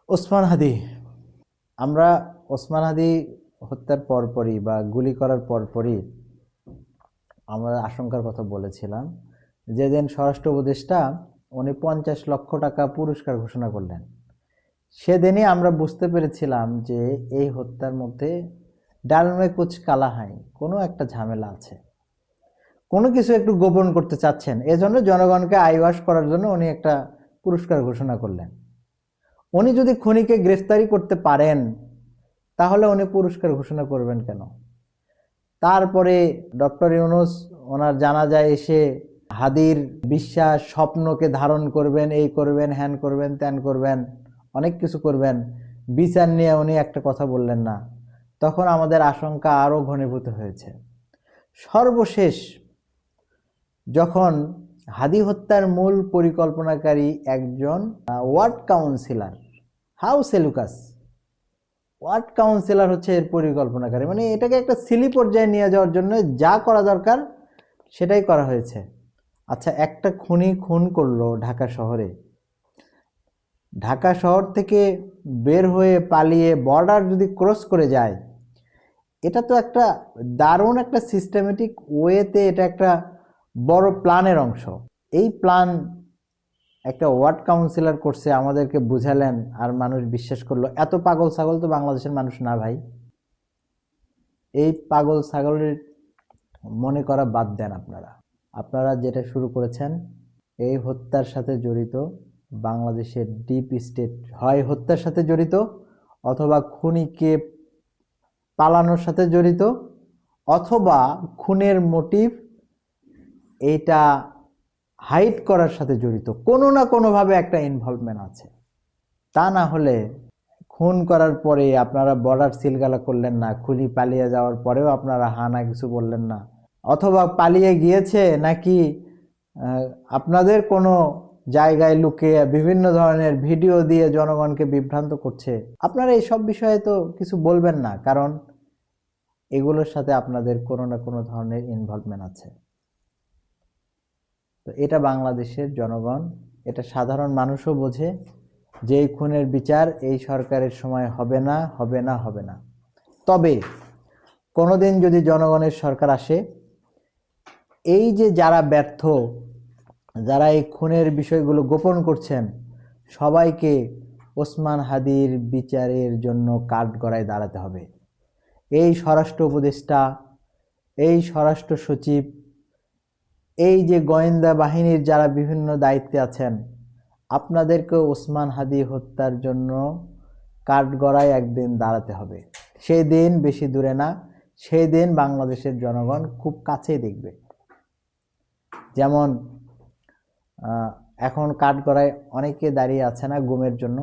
ওসমান হাদি, আমরা ওসমান হাদি হত্যার পরপরই বা গুলি করার পরপরই আমরা আশঙ্কার কথা বলেছিলাম। যেদিন স্বরাষ্ট্র উপদেষ্টা উনি 50 লক্ষ টাকা পুরস্কার ঘোষণা করলেন, সেদিনই আমরা বুঝতে পেরেছিলাম যে এই হত্যার মধ্যে ডাল মে কুছ কালা হাই, কোনো একটা ঝামেলা আছে, কোনো কিছু একটু গোপন করতে চাচ্ছেন। এজন্য জনগণকে আইওয়াশ করার জন্য উনি একটা পুরস্কার ঘোষণা করলেন। উনি যদি খুনিকে গ্রেফতারি করতে পারেন তাহলে উনি পুরস্কার ঘোষণা করবেন কেন? তারপরে ডক্টর ইউনূস ওনার জানাজায় এসে হাদির বিশ্বাস স্বপ্নকে ধারণ করবেন, এই করবেন, হ্যান করবেন, ত্যান করবেন, অনেক কিছু করবেন, বিচার নিয়ে উনি একটা কথা বললেন না। তখন আমাদের আশঙ্কা আরও ঘনীভূত হয়েছে। সর্বশেষ যখন হাদি হত্যার মূল পরিকল্পনাকারী একজন ওয়ার্ড কাউন্সিলর, হাউস এলুকাস ওয়ার্ড কাউন্সিলর হচ্ছে এর পরিকল্পনাকারী, মানে এটাকে একটা সিলি পর্যায়ে নিয়ে যাওয়ার জন্য যা করা দরকার সেটাই করা হয়েছে। আচ্ছা, একটা খুনি খুন করলো ঢাকা শহরে, ঢাকা শহর থেকে বের হয়ে পালিয়ে বর্ডার যদি ক্রস করে যায়, এটা তো একটা দারুণ একটা সিস্টেমেটিক ওয়েতে এটা একটা বড় প্ল্যানের অংশ। এই প্ল্যান একটা ওয়ার্ড কাউন্সিলর করছে, আমাদেরকে বুঝালেন, আর মানুষ বিশ্বাস করলো। এত পাগল ছাগল তো বাংলাদেশের মানুষ না ভাই। এই পাগল ছাগলের মনে করা বাদ দেন। আপনারা যেটা শুরু করেছেন এই হত্যার সাথে জড়িত বাংলাদেশের ডিপ স্টেট, হয় হত্যার সাথে জড়িত অথবা খুনিকে পালানোর সাথে জড়িত অথবা খুনের মোটিভ এইটা হাইড করার সাথে জড়িত, কোনো না কোনোভাবে একটা ইনভলভমেন্ট আছে। তা না হলে খুন করার পরে আপনারা বর্ডার সিলগালা করলেন না, খুনি পালিয়ে যাওয়ার পরেও আপনারা হানা কিছু বললেন না, অথবা পালিয়ে গিয়েছে নাকি আপনাদের কোনো জায়গায় লুকিয়ে বিভিন্ন ধরনের ভিডিও দিয়ে জনগণকে বিভ্রান্ত করছে, আপনারা এই সব বিষয়ে তো কিছু বলবেন না, কারণ এগুলোর সাথে আপনাদের কোনো না কোনো ধরনের ইনভলভমেন্ট আছে। তো এটা বাংলাদেশের জনগণ, এটা সাধারণ মানুষও বোঝে যে এই খুনের বিচার এই সরকারের সময় হবে না, হবে না, হবে না। তবে কোনোদিন যদি জনগণের সরকার আসে, এই যে যারা ব্যর্থ, যারা এই খুনের বিষয়গুলো গোপন করছেন, সবাইকে ওসমান হাদির বিচারের জন্য কাঠগড়ায় দাঁড়াতে হবে। এই স্বরাষ্ট্র উপদেষ্টা, এই স্বরাষ্ট্র সচিব, এই যে গোয়েন্দা বাহিনীর যারা বিভিন্ন দায়িত্বে আছেন, আপনাদেরকে ওসমান হাদি হত্যার জন্য কাঠগড়ায় একদিন দাঁড়াতে হবে। সেই দিন বেশি দূরে না, সেই দিন বাংলাদেশের জনগণ খুব কাছেই দেখবে। যেমন এখন কাঠগড়ায় অনেকে দাঁড়িয়ে আছে না গুমের জন্য,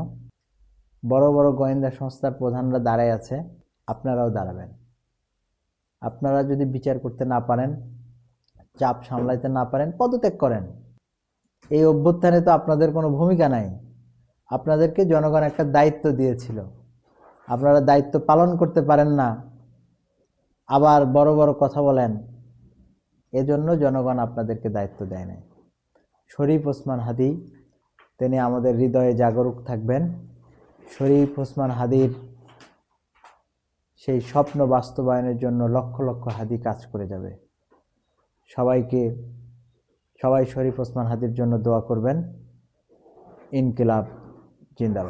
বড় বড় গোয়েন্দা সংস্থার প্রধানরা দাঁড়ায় আছে, আপনারাও দাঁড়াবেন। আপনারা যদি বিচার করতে না পারেন, চাপ সামলাইতে না পারেন, পদত্যাগ করেন। এই অভ্যুত্থানে তো আপনাদের কোনো ভূমিকা নাই। আপনাদেরকে জনগণ একটা দায়িত্ব দিয়েছিল, আপনারা দায়িত্ব পালন করতে পারেন না, আবার বড় বড় কথা বলেন, এজন্য জনগণ আপনাদেরকে দায়িত্ব দেয় নাই। শরীফ ওসমান হাদি, তিনি আমাদের হৃদয়ে জাগরুক থাকবেন। শরীফ ওসমান হাদির সেই স্বপ্ন বাস্তবায়নের জন্য লক্ষ লক্ষ হাদি কাজ করে যাবে। সবাই শরীফ ওসমান হাদির জন্য দোয়া করবেন। ইনকিলাব জিন্দাবাদ।